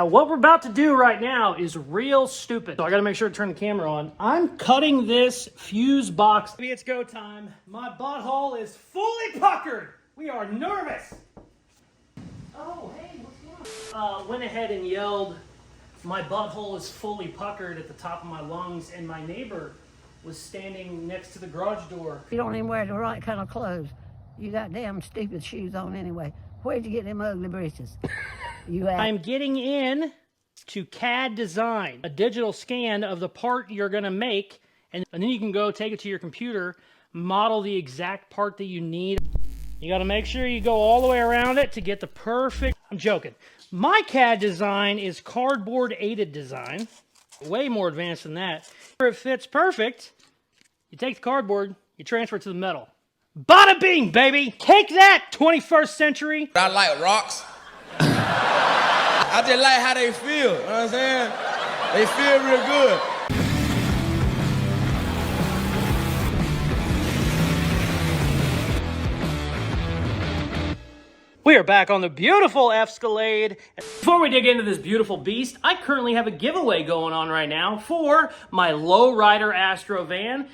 Now, what we're about to do right now is real stupid. So I gotta make sure to turn the camera on. I'm cutting this fuse box. Maybe it's go time. My butthole is fully puckered. We are nervous. Oh, hey, what's going on? Went ahead and yelled, my butthole is fully puckered at the top of my lungs, and my neighbor was standing next to the garage door. You don't even wear the right kind of clothes. You got damn stupid shoes on anyway. Where'd you get them ugly breeches? I'm getting in to CAD design, a digital scan of the part you're gonna make, and then you can go take it to your computer, model the exact part that you need. You gotta make sure you go all the way around it to get the perfect, I'm joking. My CAD design is cardboard aided design, way more advanced than that. It fits perfect. You take the cardboard, you transfer it to the metal. Bada bing, baby! Take that, 21st century! I like rocks. I just like how they feel, you know what I'm saying? They feel real good. We are back on the beautiful F-scalade. Before we dig into this beautiful beast, I currently have a giveaway going on right now for my Lowrider Astro van.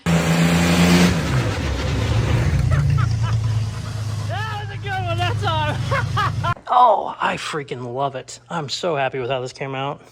That was a good one, that's all. Oh, I freaking love it. I'm so happy with how this came out.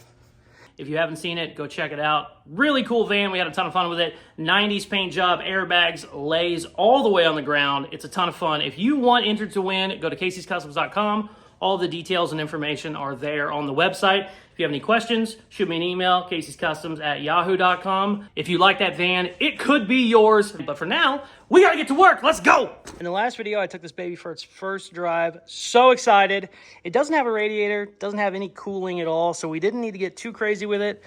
If you haven't seen it, go check it out. Really cool van. We had a ton of fun with it. 90s paint job, airbags, lays all the way on the ground. It's a ton of fun. If you want entered to win, go to Caseyscustoms.com. All the details and information are there on the website. If you have any questions, shoot me an email, caseyscustoms@yahoo.com. If you like that van, it could be yours. But for now, we gotta get to work. Let's go. In the last video, I took this baby for its first drive. So excited. It doesn't have a radiator, doesn't have any cooling at all, so we didn't need to get too crazy with it.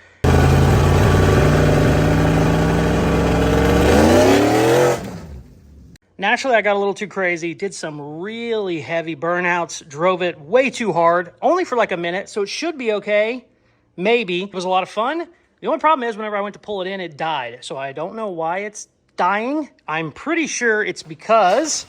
Naturally, I got a little too crazy, did some really heavy burnouts, drove it way too hard, only for like a minute, so it should be okay. Maybe. It was a lot of fun. The only problem is whenever I went to pull it in, it died. So I don't know why it's dying. I'm pretty sure it's because,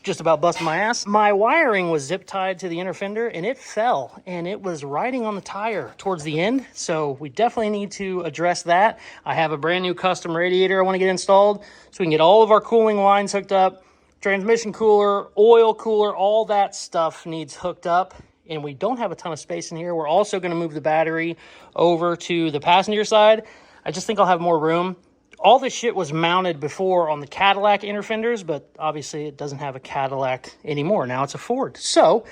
just about busted my ass, my wiring was zip tied to the inner fender and it fell and it was riding on the tire towards the end. So we definitely need to address that. I have a brand new custom radiator I want to get installed so we can get all of our cooling lines hooked up. Transmission cooler, oil cooler, all that stuff needs hooked up. And we don't have a ton of space in here. We're also going to move the battery over to the passenger side. I just think I'll have more room. All this shit was mounted before on the Cadillac inner fenders, but obviously it doesn't have a Cadillac anymore. Now it's a Ford. So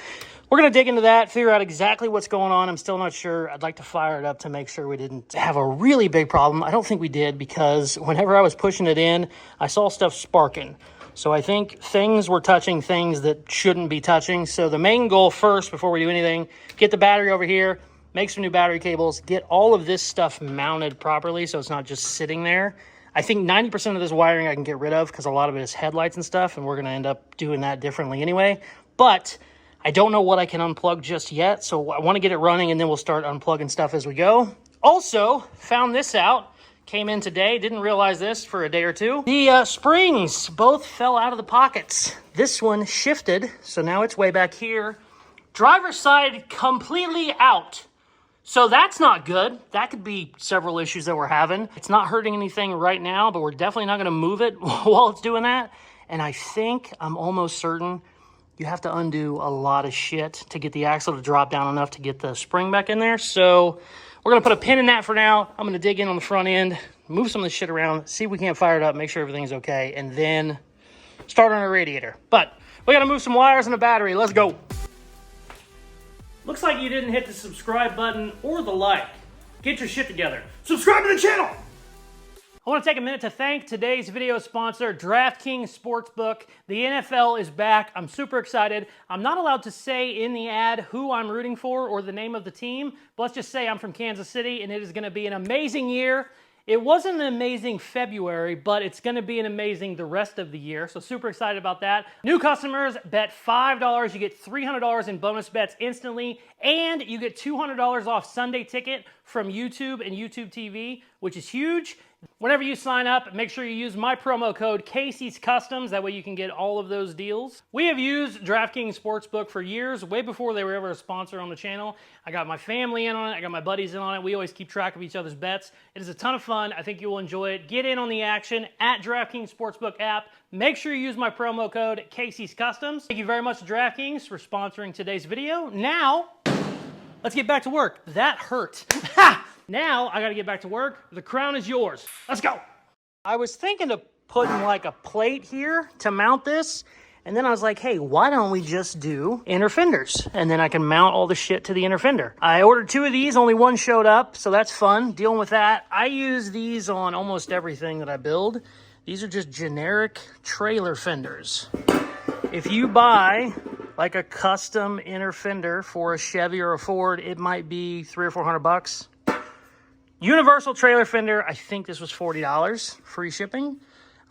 we're going to dig into that, figure out exactly what's going on. I'm still not sure. I'd like to fire it up to make sure we didn't have a really big problem. I don't think we did, because whenever I was pushing it in, I saw stuff sparking. So I think things were touching things that shouldn't be touching. So the main goal first, before we do anything, get the battery over here, make some new battery cables, get all of this stuff mounted properly so it's not just sitting there. I think 90% of this wiring I can get rid of because a lot of it is headlights and stuff, and we're going to end up doing that differently anyway. But I don't know what I can unplug just yet, so I want to get it running, and then we'll start unplugging stuff as we go. Also, found this out. Came in today, didn't realize this for a day or two. The springs both fell out of the pockets. This one shifted, so now it's way back here. Driver's side completely out. So that's not good. That could be several issues that we're having. It's not hurting anything right now, but we're definitely not gonna move it while it's doing that. And I think, I'm almost certain, you have to undo a lot of shit to get the axle to drop down enough to get the spring back in there. So we're gonna put a pin in that for now. I'm gonna dig in on the front end, move some of this shit around, see if we can't fire it up, make sure everything's okay, and then start on our radiator. But we gotta move some wires and a battery. Let's go. Looks like you didn't hit the subscribe button or the like. Get your shit together. Subscribe to the channel! I want to take a minute to thank today's video sponsor, DraftKings Sportsbook. The NFL is back. I'm super excited. I'm not allowed to say in the ad who I'm rooting for or the name of the team, but let's just say I'm from Kansas City and it is going to be an amazing year. It wasn't an amazing February, but it's going to be an amazing the rest of the year, so super excited about that. New customers bet $5, you get $300 in bonus bets instantly, and you get $200 off Sunday ticket from YouTube and YouTube TV which is huge. Whenever you sign up, make sure you use my promo code Caseyscustoms. That way you can get all of those deals. We have used DraftKings Sportsbook for years, way before they were ever a sponsor on the channel. I got my family in on it. I got my buddies in on it. We always keep track of each other's bets. It is a ton of fun. I think you will enjoy it. Get in on the action at DraftKings Sportsbook app. Make sure you use my promo code Caseyscustoms. Thank you very much to DraftKings for sponsoring today's video. Now, let's get back to work. That hurt. Ha! Now, I gotta get back to work. The crown is yours. Let's go. I was thinking of putting like a plate here to mount this, and then I was like, hey, why don't we just do inner fenders? And then I can mount all the shit to the inner fender. I ordered 2 of these, only 1 showed up, so that's fun, dealing with that. I use these on almost everything that I build. These are just generic trailer fenders. If you buy like a custom inner fender for a Chevy or a Ford, it might be $300 or $400. Universal trailer fender, I think this was $40, free shipping.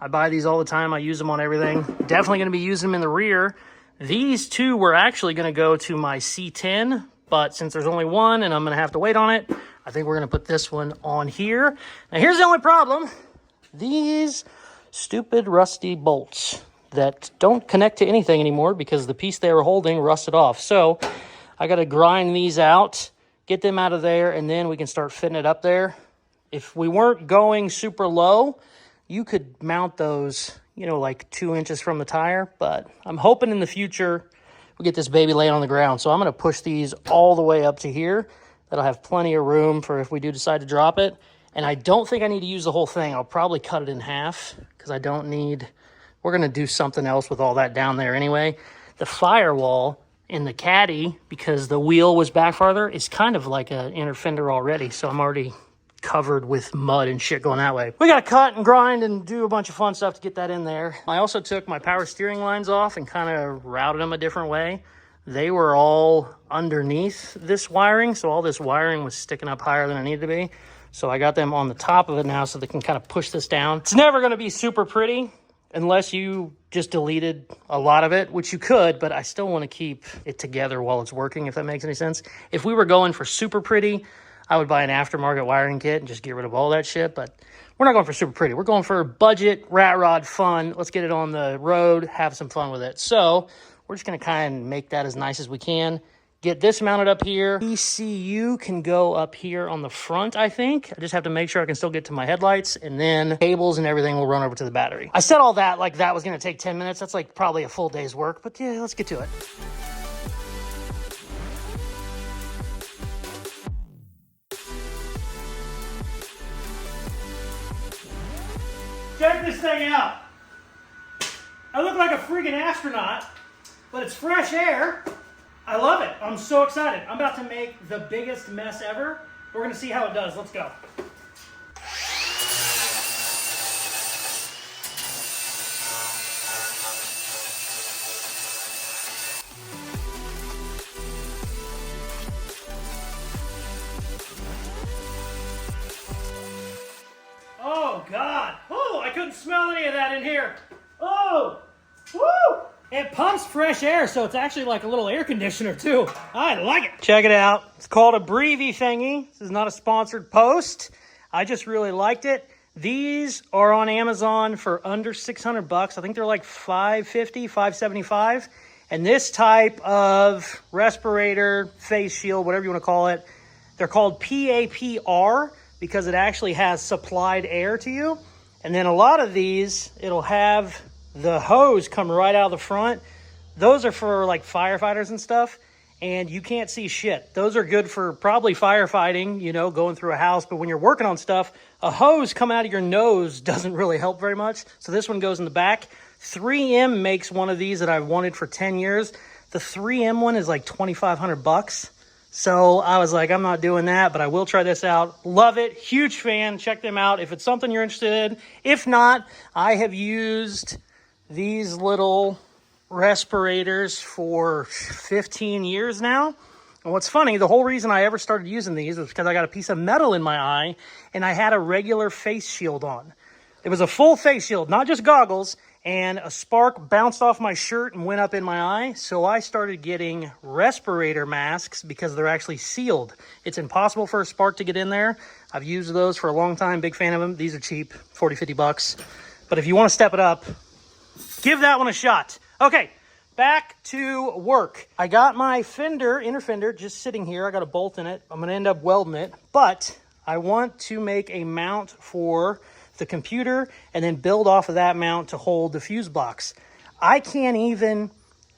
I buy these all the time. I use them on everything. Definitely going to be using them in the rear. These 2 were actually going to go to my C10, but since there's only 1 and I'm going to have to wait on it, I think we're going to put this one on here. Now here's the only problem. These stupid rusty bolts that don't connect to anything anymore because the piece they were holding rusted off. So I got to grind these out, get them out of there, and then we can start fitting it up there. If we weren't going super low, you could mount those, you know, like 2 inches from the tire, but I'm hoping in the future we get this baby laying on the ground. So I'm going to push these all the way up to here. That'll have plenty of room for if we do decide to drop it. And I don't think I need to use the whole thing. I'll probably cut it in half because I don't need, we're going to do something else with all that down there anyway. The firewall in the caddy, because the wheel was back farther, is kind of like an inner fender already. So I'm already covered with mud and shit going that way. We got to cut and grind and do a bunch of fun stuff to get that in there. I also took my power steering lines off and kind of routed them a different way. They were all underneath this wiring, so all this wiring was sticking up higher than it needed to be. So I got them on the top of it now so they can kind of push this down. It's never going to be super pretty unless you just deleted a lot of it, which you could, but I still want to keep it together while it's working, if that makes any sense. If we were going for super pretty, I would buy an aftermarket wiring kit and just get rid of all that shit, but we're not going for super pretty. We're going for budget, rat rod fun. Let's get it on the road, have some fun with it. So we're just going to kind of make that as nice as we can. Get this mounted up here. ECU can go up here on the front, I think. I just have to make sure I can still get to my headlights, and then cables and everything will run over to the battery. I said all that like that was going to take 10 minutes. That's like probably a full day's work, but yeah, let's get to it. Check this thing out. I look like a freaking astronaut, but it's fresh air. I love it. I'm so excited. I'm about to make the biggest mess ever. We're going to see how it does. Let's go. Oh, God. Oh, I couldn't smell any of that in here. Oh, woo. It pumps fresh air, so it's actually like a little air conditioner, too. I like it. Check it out. It's called a Breevy thingy. This is not a sponsored post. I just really liked it. These are on Amazon for under $600. I think they're like $550, $575. And this type of respirator, face shield, whatever you want to call it, they're called PAPR because it actually has supplied air to you. And then a lot of these, it'll have the hose come right out of the front. Those are for like firefighters and stuff, and you can't see shit. Those are good for probably firefighting, you know, going through a house, but when you're working on stuff, a hose coming out of your nose doesn't really help very much. So this one goes in the back. 3M makes one of these that I've wanted for 10 years. The 3M one is like $2,500. So I was like, I'm not doing that, but I will try this out. Love it. Huge fan. Check them out if it's something you're interested in. If not, I have used these little respirators for 15 years now. And what's funny, the whole reason I ever started using these was because I got a piece of metal in my eye and I had a regular face shield on. It was a full face shield, not just goggles. and a spark bounced off my shirt and went up in my eye. So I started getting respirator masks because they're actually sealed. It's impossible for a spark to get in there. I've used those for a long time. Big fan of them. These are cheap, 40, 50 bucks. But if you want to step it up, give that one a shot. Okay, back to work. I got my inner fender, just sitting here. I got a bolt in it. I'm going to end up welding it. But I want to make a mount for the computer and then build off of that mount to hold the fuse box. I can't even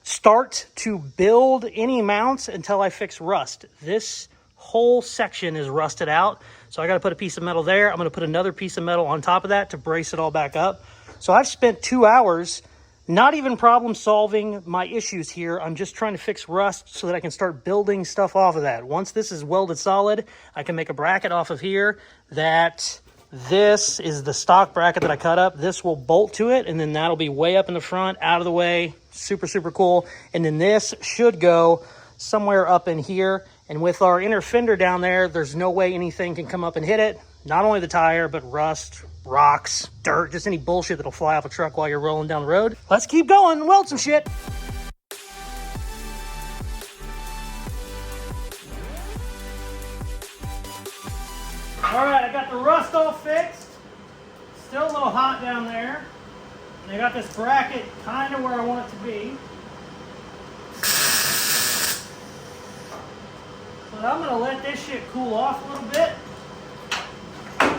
start to build any mounts until I fix rust. This whole section is rusted out, so I got to put a piece of metal there. I'm going to put another piece of metal on top of that to brace it all back up. So I've spent 2 hours not even problem solving my issues here. I'm just trying to fix rust so that I can start building stuff off of that. Once this is welded solid, I can make a bracket off of here that this is the stock bracket that I cut up. This will bolt to it, and then that'll be way up in the front, out of the way. Super, super cool. And then this should go somewhere up in here. And with our inner fender down there, there's no way anything can come up and hit it. Not only the tire, but rust, rocks, dirt, just any bullshit that'll fly off a truck while you're rolling down the road. Let's keep going and weld some shit. All right, I got the rust all fixed. Still a little hot down there. And I got this bracket kind of where I want it to be. So I'm gonna let this shit cool off a little bit.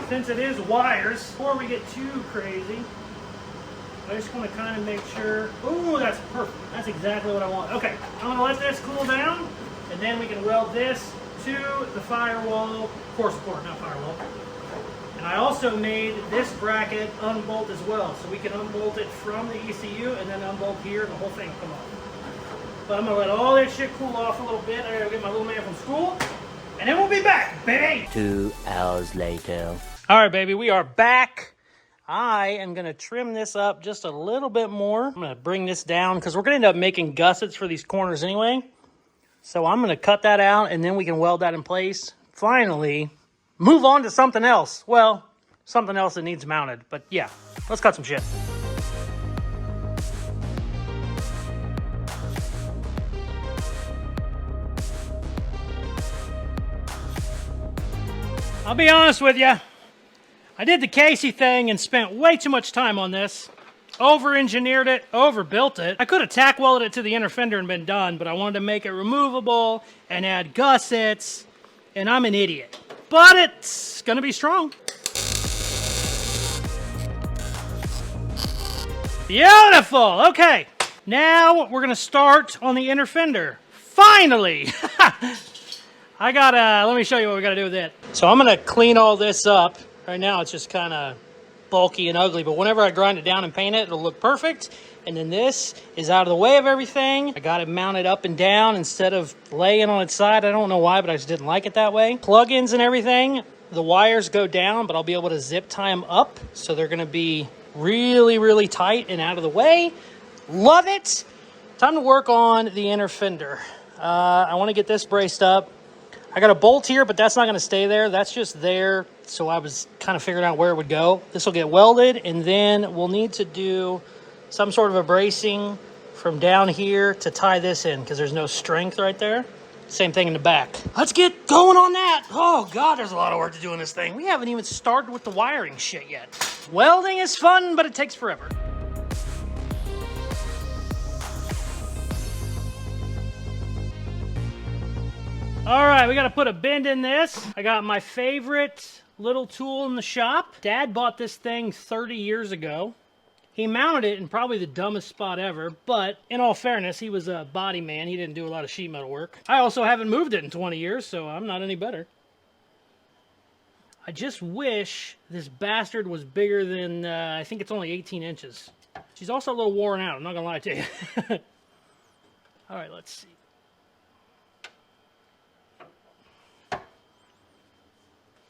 Since it is wires, before we get too crazy, I just want to kind of make sure. Ooh, that's perfect. That's exactly what I want. Okay, I'm gonna let this cool down, and then we can weld this to the firewall, core support, not firewall. And I also made this bracket unbolt as well, so we can unbolt it from the ECU and then unbolt here, and the whole thing will come off. But I'm gonna let all that shit cool off a little bit. I gotta get my little man from school, and then we'll be back, baby. 2 hours later. All right, baby, we are back. I am gonna trim this up just a little bit more. I'm gonna bring this down because we're gonna end up making gussets for these corners anyway. So I'm gonna cut that out, and then we can weld that in place. Finally, move on to something else. Well, something else that needs mounted, but yeah, let's cut some shit. I'll be honest with you. I did the Casey thing and spent way too much time on this. Over-engineered it, overbuilt it. I could have tack welded it to the inner fender and been done, but I wanted to make it removable and add gussets, and I'm an idiot. But it's gonna be strong. Beautiful, okay. Now we're gonna start on the inner fender. Finally! Let me show you what we gotta do with it. So I'm gonna clean all this up. Right now it's just kind of bulky and ugly, but whenever I grind it down and paint it, it'll look perfect. And then this is out of the way of everything. I got it mounted up and down instead of laying on its side. I don't know why, but I just didn't like it that way. Plug-ins and everything, the wires go down, but I'll be able to zip tie them up. So they're gonna be really, really tight and out of the way. Love it. Time to work on the inner fender. I wanna get this braced up. I got a bolt here, but that's not going to stay there. That's just there, so I was kind of figuring out where it would go. This will get welded, and then we'll need to do some sort of a bracing from down here to tie this in, because there's no strength right there. Same thing in the back. Let's get going on that. Oh, God, there's a lot of work to do in this thing. We haven't even started with the wiring shit yet. Welding is fun, but it takes forever. All right, we got to put a bend in this. I got my favorite little tool in the shop. Dad bought this thing 30 years ago. He mounted it in probably the dumbest spot ever, but in all fairness, he was a body man. He didn't do a lot of sheet metal work. I also haven't moved it in 20 years, so I'm not any better. I just wish this bastard was bigger than, I think it's only 18 inches. She's also a little worn out, I'm not gonna lie to you. All right, let's see.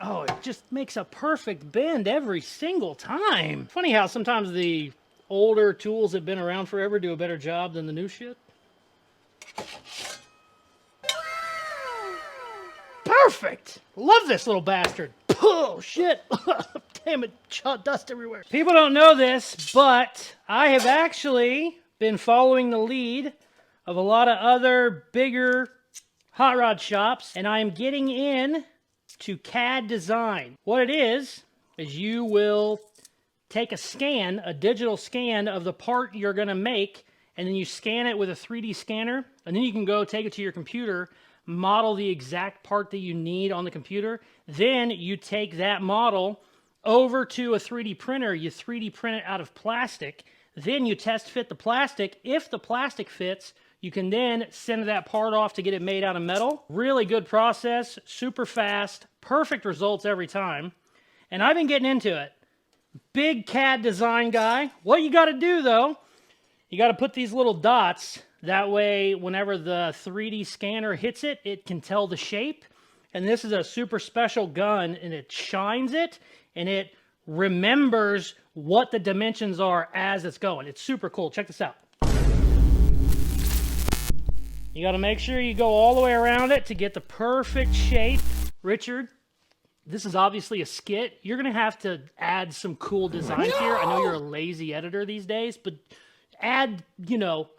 Oh, it just makes a perfect bend every single time. Funny how sometimes the older tools that have been around forever do a better job than the new shit. Perfect! Love this little bastard. Oh, shit. Damn it, dust everywhere. People don't know this, but I have actually been following the lead of a lot of other bigger hot rod shops, and I am getting in to CAD design. What it is you will take a scan, a digital scan of the part you're gonna make, and then you scan it with a 3D scanner, and then you can go take it to your computer, model the exact part that you need on the computer. Then you take that model over to a 3D printer, you 3D print it out of plastic, then you test fit the plastic. If the plastic fits, you can then send that part off to get it made out of metal. Really good process, super fast, perfect results every time. And I've been getting into it. Big CAD design guy. What you gotta do though, you gotta put these little dots. That way, whenever the 3D scanner hits it, it can tell the shape. And this is a super special gun, and it shines it, and it remembers what the dimensions are as it's going. It's super cool. Check this out. You gotta make sure you go all the way around it to get the perfect shape. Richard, this is obviously a skit. You're gonna have to add some cool designs here. I know you're a lazy editor these days, but add, you know,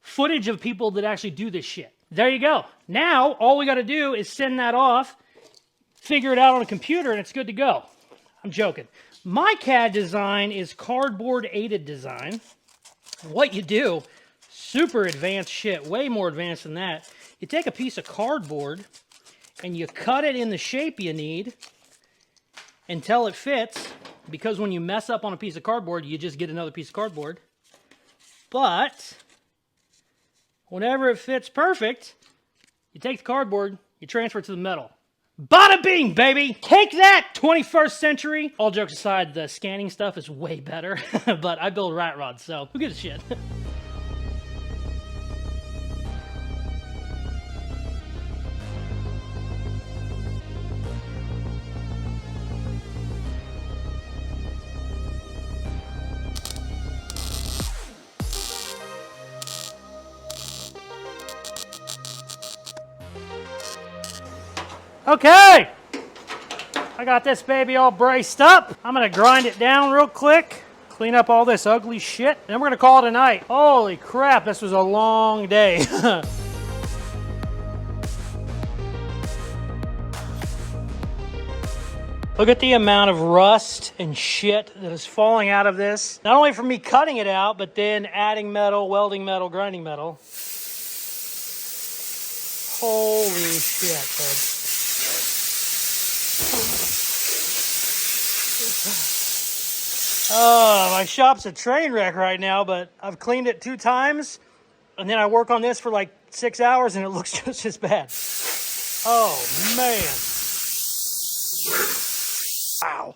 footage of people that actually do this shit. There you go. Now, all we gotta do is send that off, figure it out on a computer, and it's good to go. I'm joking. My CAD design is cardboard aided design. What you do, super advanced shit, way more advanced than that. You take a piece of cardboard and you cut it in the shape you need until it fits, because when you mess up on a piece of cardboard, you just get another piece of cardboard. But whenever it fits perfect, you take the cardboard, you transfer it to the metal. Bada bing, baby! Take that, 21st century! All jokes aside, the scanning stuff is way better, but I build rat rods, so who gives a shit? Okay, I got this baby all braced up. I'm gonna grind it down real quick, clean up all this ugly shit, and then we're gonna call it a night. Holy crap, this was a long day. Look at the amount of rust and shit that is falling out of this. Not only from me cutting it out, but then adding metal, welding metal, grinding metal. Holy shit, dude. Oh, my shop's a train wreck right now, but I've cleaned it 2 times, and then I work on this for like 6 hours, and it looks just as bad. Oh, man. Wow.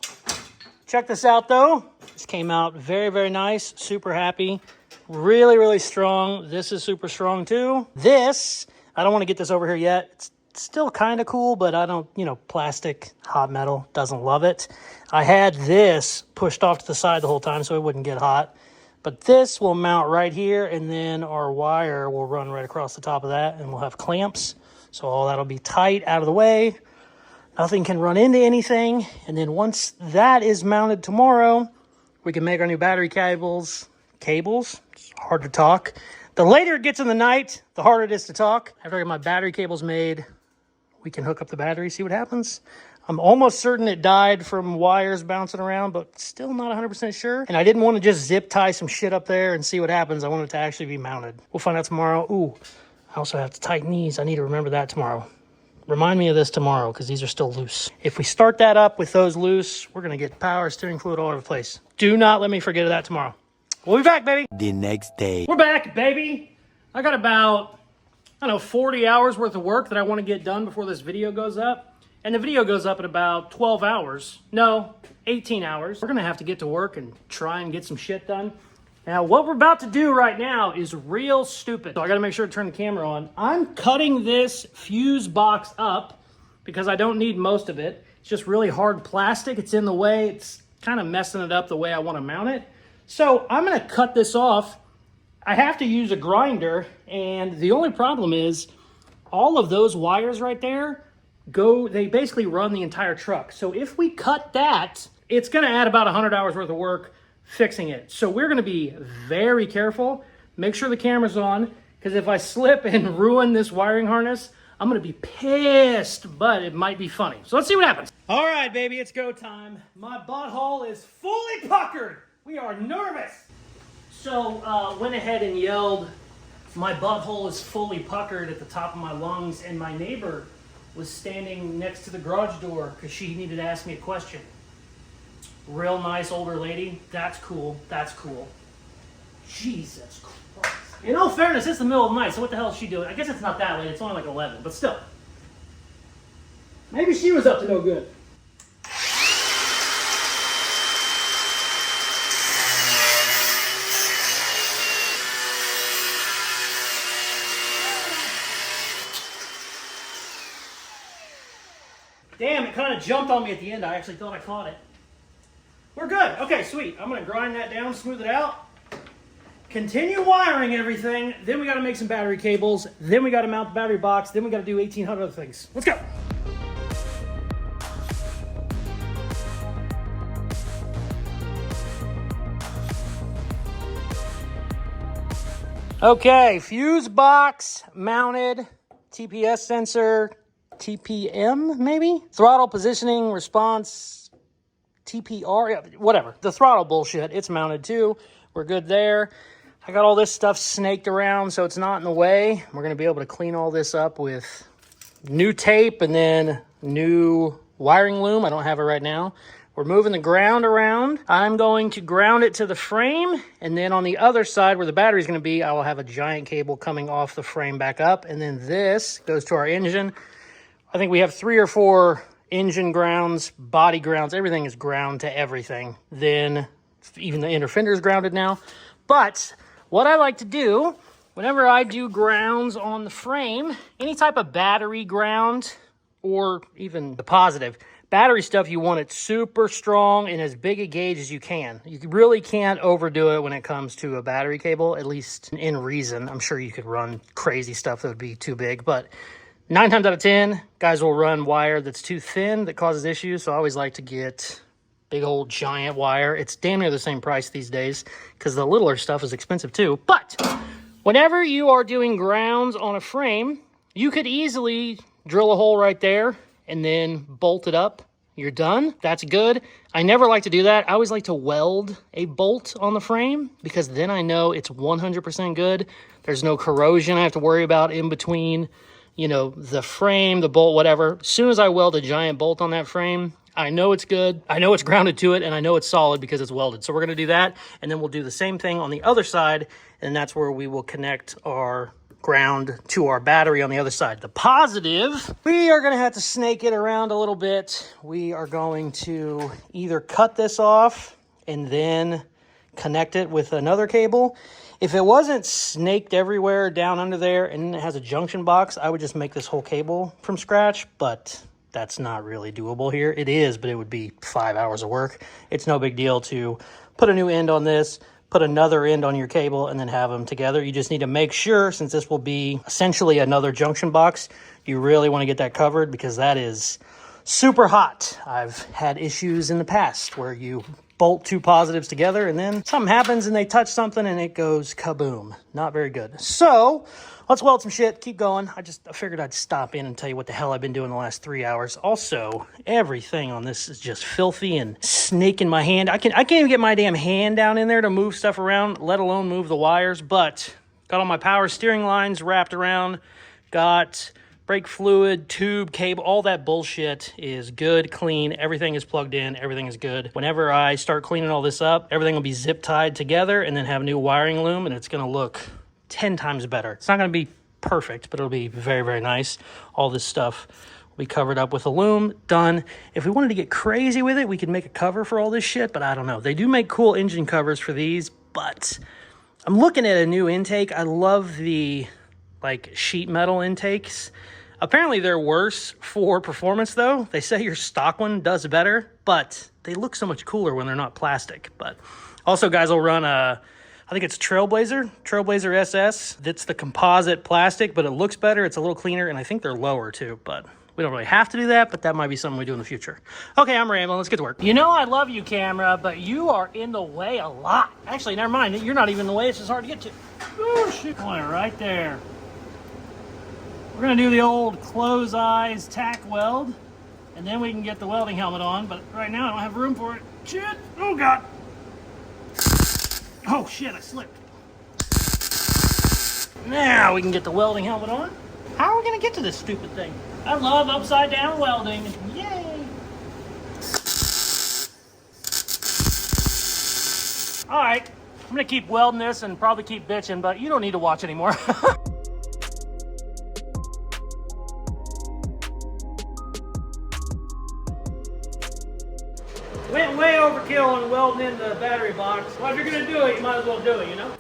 Check this out, though. This came out very, very nice. Super happy. Really, really strong. This is super strong, too. This, I don't want to get this over here yet. It's still kind of cool, but I don't, you know, plastic, hot metal, doesn't love it. I had this pushed off to the side the whole time so it wouldn't get hot. But this will mount right here, and then our wire will run right across the top of that, and we'll have clamps. So all that'll be tight, out of the way. Nothing can run into anything. And then once that is mounted tomorrow, we can make our new battery cables. It's hard to talk. The later it gets in the night, the harder it is to talk. After I get my battery cables made, we can hook up the battery, see what happens. I'm almost certain it died from wires bouncing around, but still not 100% sure. And I didn't want to just zip tie some shit up there and see what happens. I want it to actually be mounted. We'll find out tomorrow. Ooh, I also have to tighten these. I need to remember that tomorrow. Remind me of this tomorrow, because these are still loose. If we start that up with those loose, we're going to get power steering fluid all over the place. Do not let me forget of that tomorrow. We'll be back, baby. The next day. We're back, baby. I got about, I don't know, 40 hours worth of work that I want to get done before this video goes up. And the video goes up in about 12 hours. No, 18 hours. We're going to have to get to work and try and get some shit done. Now, what we're about to do right now is real stupid. So I got to make sure to turn the camera on. I'm cutting this fuse box up because I don't need most of it. It's just really hard plastic. It's in the way. It's kind of messing it up the way I want to mount it. So I'm going to cut this off. I have to use a grinder, and the only problem is all of those wires right there they basically run the entire truck. So if we cut that, it's going to add about 100 hours worth of work fixing it. So we're going to be very careful. Make sure the camera's on, because if I slip and ruin this wiring harness, I'm going to be pissed, but it might be funny. So let's see what happens. All right, baby, it's go time. My butthole is fully puckered. We are nervous. So went ahead and yelled, my butthole is fully puckered at the top of my lungs, and my neighbor was standing next to the garage door because she needed to ask me a question. Real nice older lady. That's cool. That's cool. Jesus Christ. In all fairness, it's the middle of the night, so what the hell is she doing? I guess it's not that late. It's only like 11, but still. Maybe she was up to no good. Damn, it kind of jumped on me at the end. I actually thought I caught it. We're good. Okay, sweet. I'm going to grind that down, smooth it out. Continue wiring everything. Then we got to make some battery cables. Then we got to mount the battery box. Then we got to do 1,800 other things. Let's go. Okay, fuse box mounted, TPS sensor, TPM maybe? Throttle positioning response, TPR, whatever. The throttle bullshit, it's mounted too. We're good there. I got all this stuff snaked around so it's not in the way. We're gonna be able to clean all this up with new tape and then new wiring loom. I don't have it right now. We're moving the ground around. I'm going to ground it to the frame, and then on the other side where the battery's gonna be, I will have a giant cable coming off the frame back up, and then this goes to our engine. I think we have 3 or 4 engine grounds, body grounds, everything is ground to everything. Then even the inner fender is grounded now. But what I like to do, whenever I do grounds on the frame, any type of battery ground or even the positive, battery stuff, you want it super strong and as big a gauge as you can. You really can't overdo it when it comes to a battery cable, at least in reason. I'm sure you could run crazy stuff that would be too big, but 9 times out of 10, guys will run wire that's too thin that causes issues, so I always like to get big old giant wire. It's damn near the same price these days because the littler stuff is expensive too. But whenever you are doing grounds on a frame, you could easily drill a hole right there and then bolt it up. You're done. That's good. I never like to do that. I always like to weld a bolt on the frame because then I know it's 100% good. There's no corrosion I have to worry about in between, you know, the frame, the bolt, whatever. As soon as I weld a giant bolt on that frame, I know it's good. I know it's grounded to it, and I know it's solid because it's welded. So we're going to do that, and then we'll do the same thing on the other side, and that's where we will connect our ground to our battery on the other side. The positive, we are going to have to snake it around a little bit. We are going to either cut this off and then connect it with another cable. If it wasn't snaked everywhere down under there and it has a junction box, I would just make this whole cable from scratch, but that's not really doable here. It is, but it would be 5 hours of work. It's no big deal to put a new end on this, put another end on your cable, and then have them together. You just need to make sure, since this will be essentially another junction box, you really want to get that covered because that is super hot. I've had issues in the past where you bolt 2 positives together and then something happens and they touch something and it goes kaboom. Not very good. So let's weld some shit, keep going. I figured I'd stop in and tell you what the hell I've been doing the last 3 hours. Also, everything on this is just filthy and snaking my hand. I can't even get my damn hand down in there to move stuff around, let alone move the wires, but got all my power steering lines wrapped around, got brake fluid, tube, cable, all that bullshit is good, clean. Everything is plugged in. Everything is good. Whenever I start cleaning all this up, everything will be zip tied together and then have new wiring loom, and it's going to look 10 times better. It's not going to be perfect, but it'll be very, very nice. All this stuff will be covered up with a loom. Done. If we wanted to get crazy with it, we could make a cover for all this shit, but I don't know. They do make cool engine covers for these, but I'm looking at a new intake. I love the sheet metal intakes. Apparently they're worse for performance though. They say your stock one does better, but they look so much cooler when they're not plastic. But also guys will run I think it's Trailblazer SS. It's the composite plastic, but it looks better. It's a little cleaner, and I think they're lower too, but We don't really have to do that, but that might be something we do in the future. Okay, I'm rambling. Let's get to work. You know I love you, camera, but you are in the way a lot. Actually, never mind. You're not even in the way. It's just hard to get to. Oh, shit. Point right there. We're going to do the old close eyes tack weld, and then we can get the welding helmet on, but right now I don't have room for it. Shit. Oh, God. Oh, shit. I slipped. Now we can get the welding helmet on. How are we going to get to this stupid thing? I love upside down welding. Yay! All right, I'm gonna keep welding this and probably keep bitching, but you don't need to watch anymore. Went way overkill on welding in the battery box. Well, if you're gonna do it, you might as well do it, you know?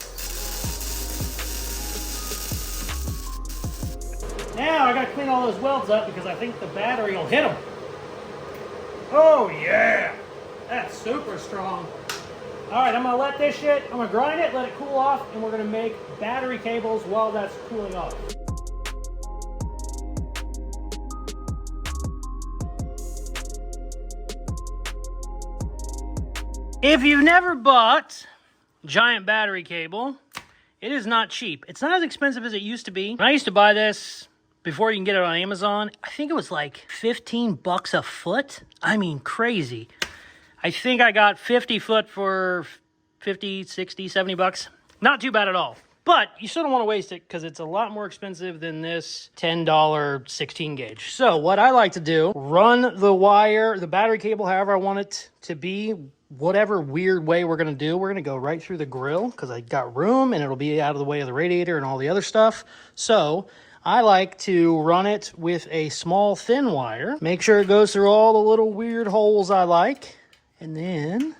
Now I gotta clean all those welds up because I think the battery will hit them. Oh yeah, that's super strong. All right, I'm gonna let this shit, I'm gonna grind it, let it cool off, and we're gonna make battery cables while that's cooling off. If you've never bought giant battery cable, it is not cheap. It's not as expensive as it used to be. When I used to buy this, before you can get it on Amazon, I think it was like 15 bucks a foot. I mean, crazy. I think I got 50 foot for 50, 60, 70 bucks. Not too bad at all. But you still don't want to waste it because it's a lot more expensive than this $10 16 gauge. So what I like to do, run the wire, the battery cable, however I want it to be, whatever weird way we're going to do. We're going to go right through the grill because I got room and it'll be out of the way of the radiator and all the other stuff. So I like to run it with a small thin wire. Make sure it goes through all the little weird holes I like. And then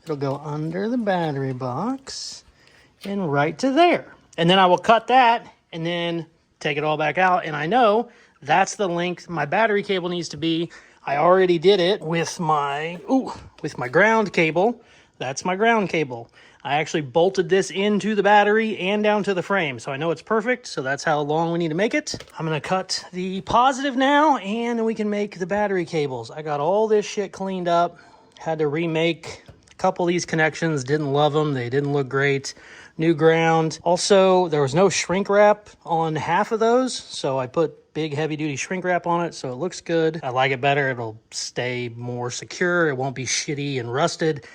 it'll go under the battery box and right to there. And then I will cut that and then take it all back out. And I know that's the length my battery cable needs to be. I already did it with my ground cable. That's my ground cable. I actually bolted this into the battery and down to the frame, so I know it's perfect, so that's how long we need to make it. I'm gonna cut the positive now, and we can make the battery cables. I got all this shit cleaned up, had to remake a couple of these connections, didn't love them, they didn't look great. New ground. Also, there was no shrink wrap on half of those, so I put big heavy-duty shrink wrap on it, so it looks good. I like it better, it'll stay more secure, it won't be shitty and rusted.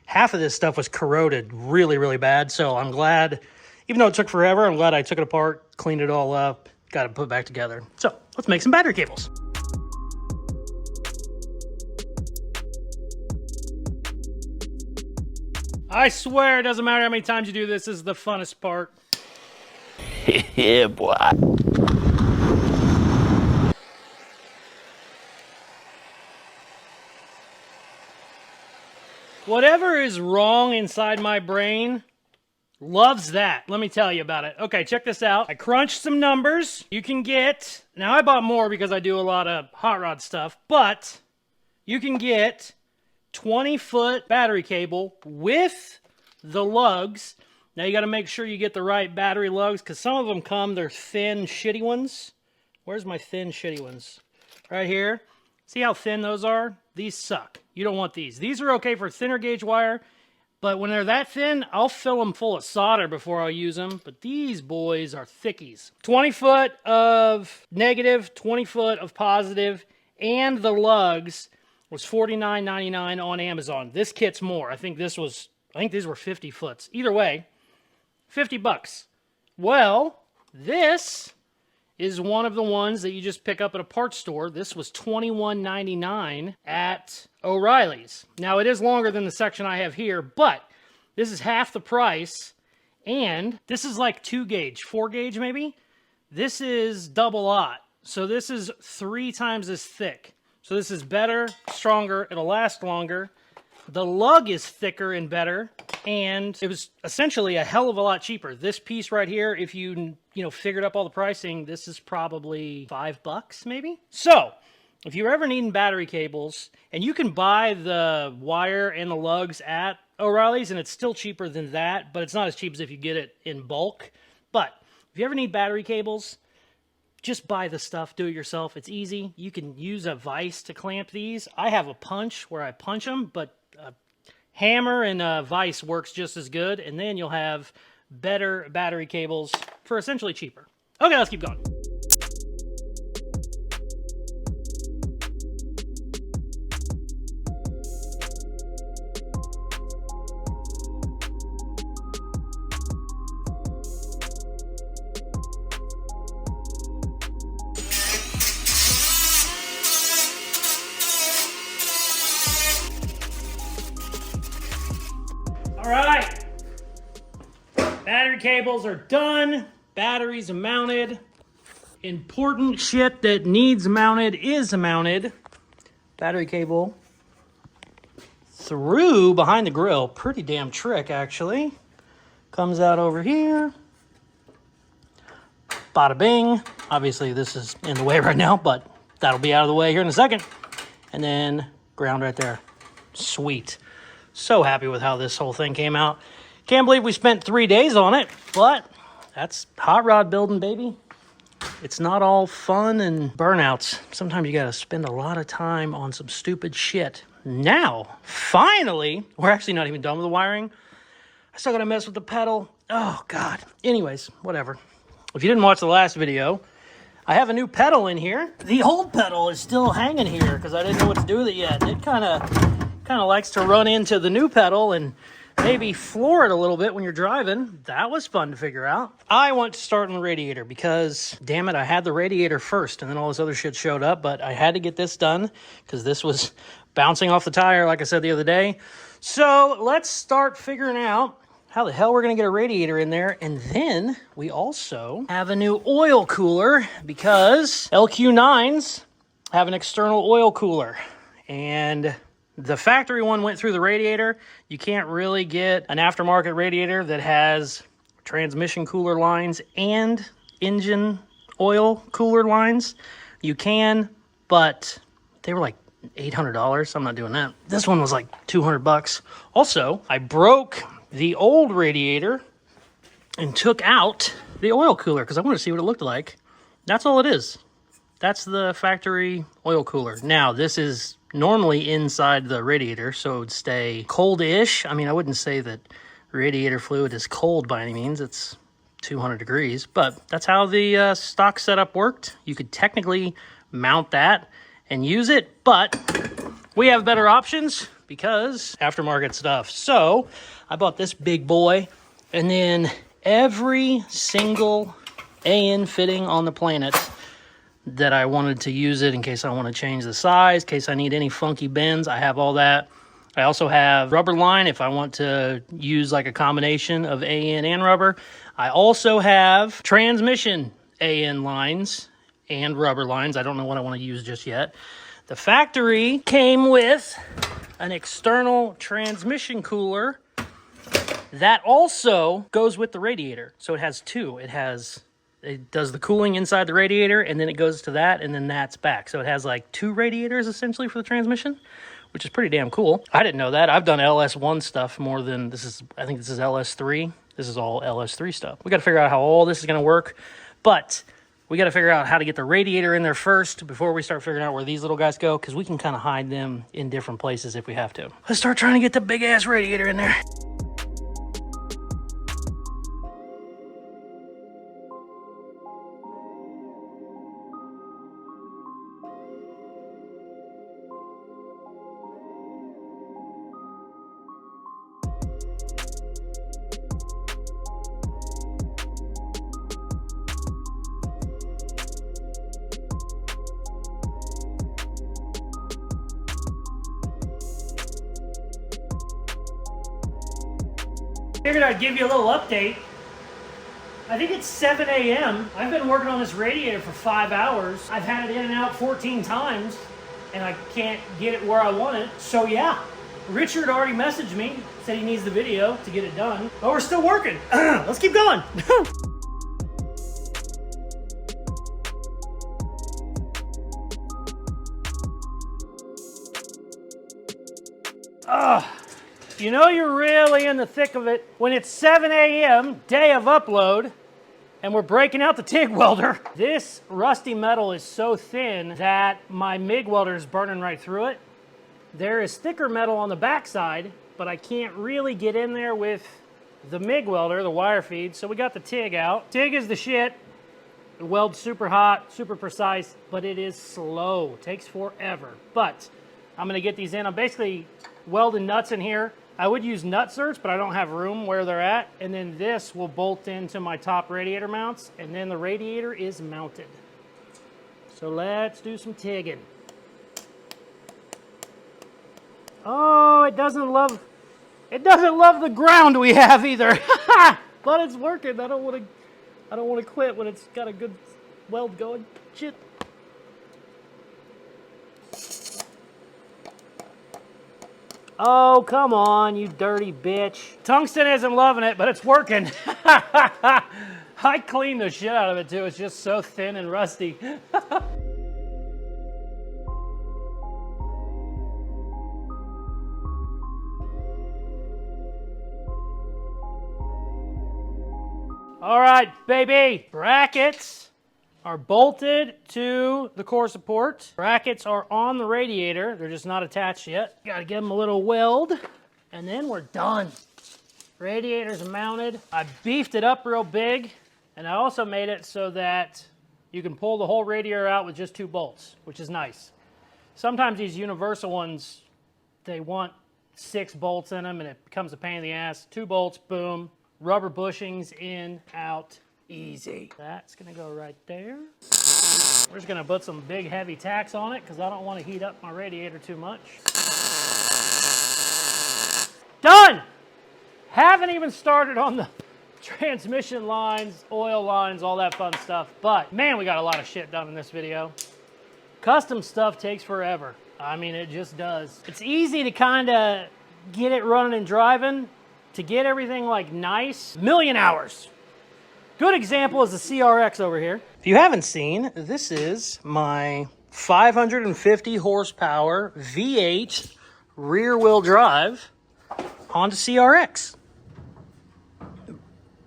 Half of this stuff was corroded really, really bad, so I'm glad, even though it took forever, I'm glad I took it apart, cleaned it all up, got it put back together. So, let's make some battery cables. I swear it doesn't matter how many times you do this, this is the funnest part. Yeah, boy. Whatever is wrong inside my brain loves that. Let me tell you about it. Okay, check this out. I crunched some numbers. You can get, now I bought more because I do a lot of hot rod stuff, but you can get 20-foot battery cable with the lugs. Now you got to make sure you get the right battery lugs because some of them come, they're thin, shitty ones. Where's my thin, shitty ones? Right here. See how thin those are? These suck. You don't want these. These are okay for thinner gauge wire, but when they're that thin, I'll fill them full of solder before I'll use them. But these boys are thickies. 20 foot of negative, 20 foot of positive, and the lugs was $49.99 on Amazon. This kit's more. I think these were 50 foots. Either way, 50 bucks. Well, this is one of the ones that you just pick up at a parts store. This was $21.99 at O'Reilly's. Now, it is longer than the section I have here, but this is half the price, and this is like 2 gauge, 4 gauge maybe. This is double aught, so this is 3 times as thick. So this is better, stronger, it'll last longer. The lug is thicker and better, and it was essentially a hell of a lot cheaper. This piece right here, if you figured up all the pricing, this is probably $5 maybe. So, if you're ever needing battery cables, and you can buy the wire and the lugs at O'Reilly's, and it's still cheaper than that, but it's not as cheap as if you get it in bulk. But if you ever need battery cables, just buy the stuff, do it yourself. It's easy. You can use a vise to clamp these. I have a punch where I punch them, but a hammer and a vise works just as good, and then you'll have better battery cables for essentially cheaper. Okay, let's keep going. All right, battery cables are done. Batteries are mounted. Important shit that needs mounted is mounted. Battery cable through behind the grill. Pretty damn trick, actually. Comes out over here. Bada bing. Obviously, this is in the way right now, but that'll be out of the way here in a second. And then ground right there. Sweet. So happy with how this whole thing came out. Can't believe we spent 3 days on it, but that's hot rod building, baby. It's not all fun and burnouts. Sometimes you gotta spend a lot of time on some stupid shit. Now, finally, we're actually not even done with the wiring. I still gotta mess with the pedal. Oh, God. Anyways, whatever. If you didn't watch the last video, I have a new pedal in here. The old pedal is still hanging here because I didn't know what to do with it yet. It kind of likes to run into the new pedal and maybe floor it a little bit when you're driving. That was fun to figure out. I want to start on the radiator because, damn it, I had the radiator first and then all this other shit showed up, but I had to get this done because this was bouncing off the tire, like I said the other day. So let's start figuring out how the hell we're going to get a radiator in there. And then we also have a new oil cooler because LQ9s have an external oil cooler. And the factory one went through the radiator. You can't really get an aftermarket radiator that has transmission cooler lines and engine oil cooler lines. You can, but they were like $800, so I'm not doing that. This one was like $200. Also, I broke the old radiator and took out the oil cooler because I wanted to see what it looked like. That's all it is. That's the factory oil cooler. Now, this is normally inside the radiator, so it would stay cold-ish. I mean, I wouldn't say that radiator fluid is cold by any means. It's 200 degrees, but that's how the stock setup worked. You could technically mount that and use it, but we have better options because aftermarket stuff. So I bought this big boy, and then every single AN fitting on the planet that I wanted to use it in case I want to change the size, in case I need any funky bends, I have all that. I also have rubber line if I want to use like a combination of AN and rubber. I also have transmission AN lines and rubber lines. I don't know what I want to use just yet. The factory came with an external transmission cooler that also goes with the radiator. So it has two. It does the cooling inside the radiator, and then it goes to that, and then that's back. So it has like two radiators essentially for the transmission, which is pretty damn cool. I didn't know that. I've done LS1 stuff more than this is. I think this is LS3. This is all LS3 stuff. We got to figure out how all this is going to work, but we got to figure out how to get the radiator in there first before we start figuring out where these little guys go, because we can kind of hide them in different places if we have to. Let's start trying to get the big ass radiator in there. Figured I'd give you a little update. I think it's 7 a.m. I've been working on this radiator for 5 hours. I've had it in and out 14 times, and I can't get it where I want it. So yeah, Richard already messaged me, said he needs the video to get it done. But we're still working. Let's keep going. You know you're really in the thick of it when it's 7 a.m., day of upload, and we're breaking out the TIG welder. This rusty metal is so thin that my MIG welder is burning right through it. There is thicker metal on the backside, but I can't really get in there with the MIG welder, the wire feed, so we got the TIG out. TIG is the shit. It welds super hot, super precise, but it is slow. It takes forever. But I'm gonna get these in. I'm basically welding nuts in here. I would use nut certs, but I don't have room where they're at. And then this will bolt into my top radiator mounts, and then the radiator is mounted. So let's do some TIGging. Oh, it doesn't love the ground we have either. But it's working. I don't want to quit when it's got a good weld going. Shit. Oh, come on, you dirty bitch. Tungsten isn't loving it, but it's working. I cleaned the shit out of it too. It's just so thin and rusty. All right, baby. Brackets are bolted to the core support. Brackets are on the radiator. They're just not attached yet. Gotta give them a little weld, and then we're done. Radiator's mounted. I beefed it up real big, and I also made it so that you can pull the whole radiator out with just 2 bolts, which is nice. Sometimes these universal ones, they want 6 bolts in them, and it becomes a pain in the ass. 2 bolts, boom. Rubber bushings in, out, easy. That's gonna go right there. We're just gonna put some big heavy tacks on it because I don't want to heat up my radiator too much. Done! Haven't even started on the transmission lines, oil lines, all that fun stuff. But man, we got a lot of shit done in this video. Custom stuff takes forever. I mean, it just does. It's easy to kind of get it running and driving. To get everything like nice, 1,000,000 hours. Good example is the CRX over here. If you haven't seen, this is my 550 horsepower V8 rear wheel drive Honda CRX.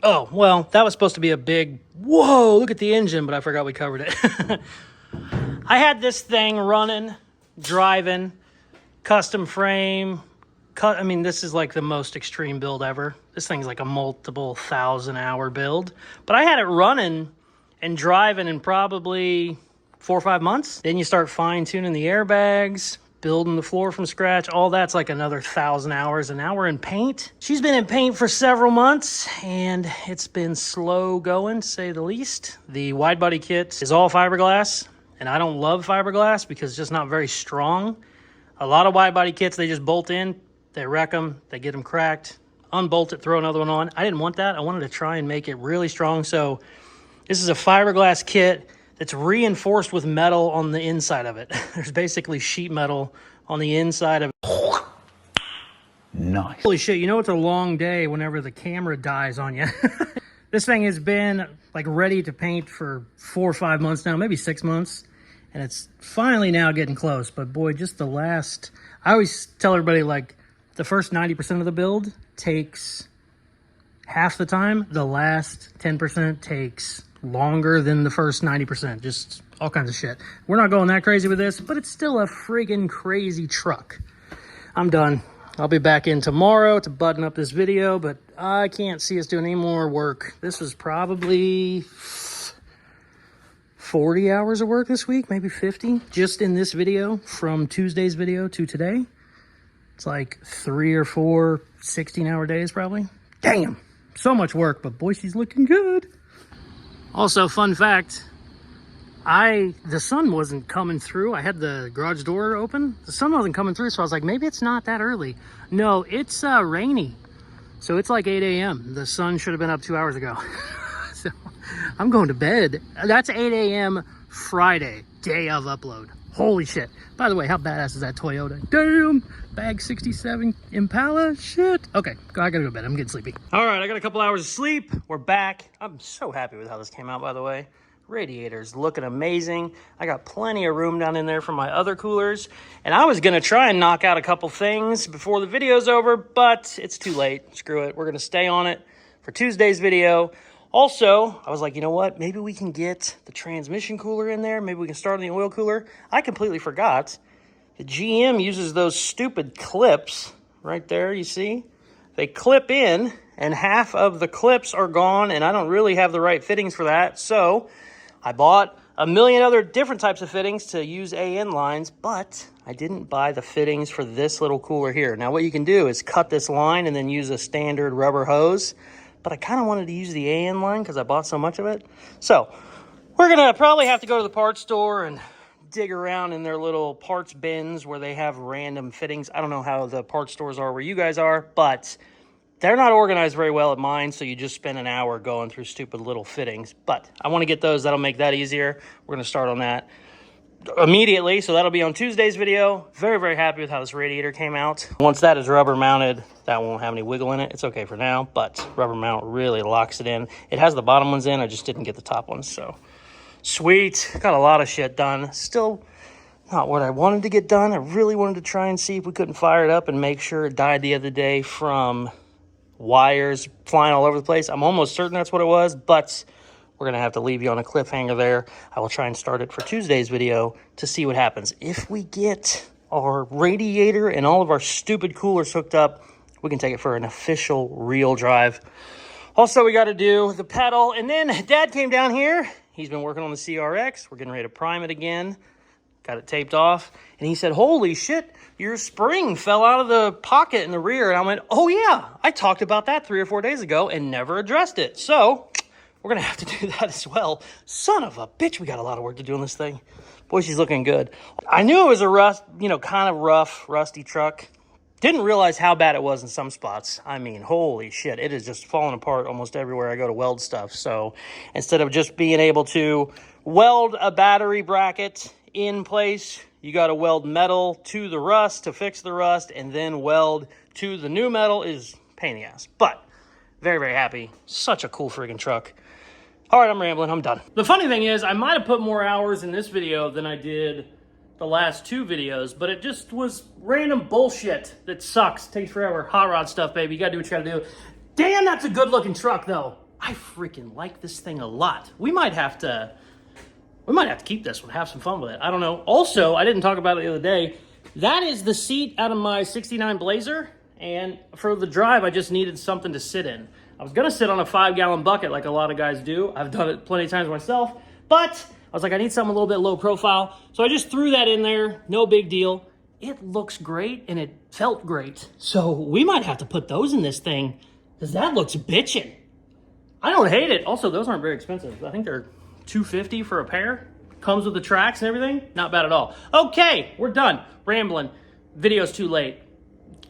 Oh, well, that was supposed to be a big, whoa, look at the engine, but I forgot we covered it. I had this thing running, driving, custom frame. I mean, this is like the most extreme build ever. This thing's like a multiple 1,000-hour build. But I had it running and driving in probably 4 or 5 months. Then you start fine-tuning the airbags, building the floor from scratch. All that's like another 1,000 hours. And now we're in paint. She's been in paint for several months, and it's been slow going, to say the least. The wide body kit is all fiberglass, and I don't love fiberglass because it's just not very strong. A lot of wide body kits, they just bolt in. They wreck them, they get them cracked, unbolt it, throw another one on. I didn't want that. I wanted to try and make it really strong. So this is a fiberglass kit that's reinforced with metal on the inside of it. There's basically sheet metal on the inside of it. Nice. Holy shit, you know it's a long day whenever the camera dies on you. This thing has been like ready to paint for 4 or 5 months now, maybe 6 months. And it's finally now getting close. But boy, just the last, I always tell everybody like, the first 90% of the build takes half the time. The last 10% takes longer than the first 90%. Just all kinds of shit. We're not going that crazy with this, but it's still a friggin' crazy truck. I'm done. I'll be back in tomorrow to button up this video, but I can't see us doing any more work. This was probably 40 hours of work this week, maybe 50, just in this video from Tuesday's video to today. It's like 3 or 4 16-hour days probably. Damn, so much work, but boy, she's looking good. Also, fun fact, the sun wasn't coming through. I had the garage door open. The sun wasn't coming through, so I was like, maybe it's not that early. No, it's rainy. So it's like 8 a.m. The sun should have been up 2 hours ago. So I'm going to bed. That's 8 a.m. Friday, day of upload. Holy shit. By the way, how badass is that Toyota? Damn! Bag 67 Impala? Shit. Okay, I gotta go to bed. I'm getting sleepy. All right, I got a couple hours of sleep. We're back. I'm so happy with how this came out, by the way. Radiator's looking amazing. I got plenty of room down in there for my other coolers. And I was gonna try and knock out a couple things before the video's over, but it's too late. Screw it. We're gonna stay on it for Tuesday's video. Also, I was like, you know what? Maybe we can get the transmission cooler in there. Maybe we can start on the oil cooler. I completely forgot. The GM uses those stupid clips right there, you see? They clip in, and half of the clips are gone, and I don't really have the right fittings for that. So I bought a million other different types of fittings to use AN lines, but I didn't buy the fittings for this little cooler here. Now what you can do is cut this line and then use a standard rubber hose. But I kind of wanted to use the AN line because I bought so much of it. So we're going to probably have to go to the parts store and dig around in their little parts bins where they have random fittings. I don't know how the parts stores are where you guys are, but they're not organized very well at mine, so you just spend an hour going through stupid little fittings. But I want to get those. That'll make that easier. We're going to start on that immediately, so that'll be on Tuesday's video. Very, very happy with how this radiator came out. Once that is rubber mounted, that won't have any wiggle in it. It's okay for now, but rubber mount really locks it in. It has the bottom ones in, I just didn't get the top ones, so sweet. Got a lot of shit done. Still not what I wanted to get done. I really wanted to try and see if we couldn't fire it up and make sure it died the other day from wires flying all over the place. I'm almost certain that's what it was, but we're going to have to leave you on a cliffhanger there. I will try and start it for Tuesday's video to see what happens. If we get our radiator and all of our stupid coolers hooked up, we can take it for an official real drive. Also, we got to do the pedal. And then Dad came down here. He's been working on the CRX. We're getting ready to prime it again. Got it taped off. And he said, holy shit, your spring fell out of the pocket in the rear. And I went, oh yeah, I talked about that 3 or 4 days ago and never addressed it. So we're going to have to do that as well. Son of a bitch, we got a lot of work to do on this thing. Boy, she's looking good. I knew it was a kind of rough, rusty truck. Didn't realize how bad it was in some spots. I mean, holy shit. It is just falling apart almost everywhere I go to weld stuff. So instead of just being able to weld a battery bracket in place, you got to weld metal to the rust to fix the rust, and then weld to the new metal is a pain in the ass. But very, very happy. Such a cool friggin' truck. All right, I'm rambling. I'm done. The funny thing is, I might have put more hours in this video than I did the last 2 videos, but it just was random bullshit that sucks. Takes forever. Hot rod stuff, baby. You gotta do what you gotta do. Damn, that's a good looking truck, though. I freaking like this thing a lot. We might have to keep this one, have some fun with it. I don't know. Also, I didn't talk about it the other day. That is the seat out of my 69 Blazer, and for the drive, I just needed something to sit in. I was gonna sit on a 5-gallon bucket like a lot of guys do. I've done it plenty of times myself, but I was like, I need something a little bit low profile. So I just threw that in there, no big deal. It looks great and it felt great. So we might have to put those in this thing because that looks bitchin'. I don't hate it. Also, those aren't very expensive. I think they're $250 for a pair. Comes with the tracks and everything. Not bad at all. Okay, we're done. Rambling. Video's too late.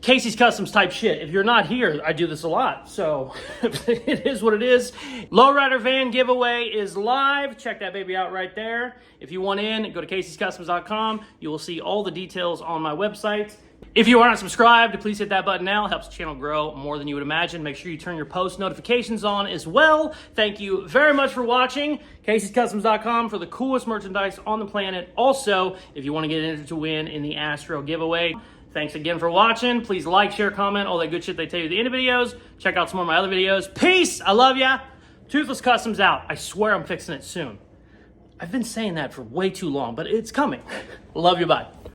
Casey's Customs type shit. If you're not here, I do this a lot. So it is what it is. Lowrider van giveaway is live. Check that baby out right there. If you want in, go to Caseyscustoms.com. You will see all the details on my website. If you are not subscribed, please hit that button now. It helps the channel grow more than you would imagine. Make sure you turn your post notifications on as well. Thank you very much for watching. Caseyscustoms.com for the coolest merchandise on the planet. Also, if you want to get entered to win in the Astro giveaway, thanks again for watching. Please like, share, comment, all that good shit they tell you at the end of videos. Check out some more of my other videos. Peace. I love ya. Toothless Customs out. I swear I'm fixing it soon. I've been saying that for way too long, but it's coming. Love you. Bye.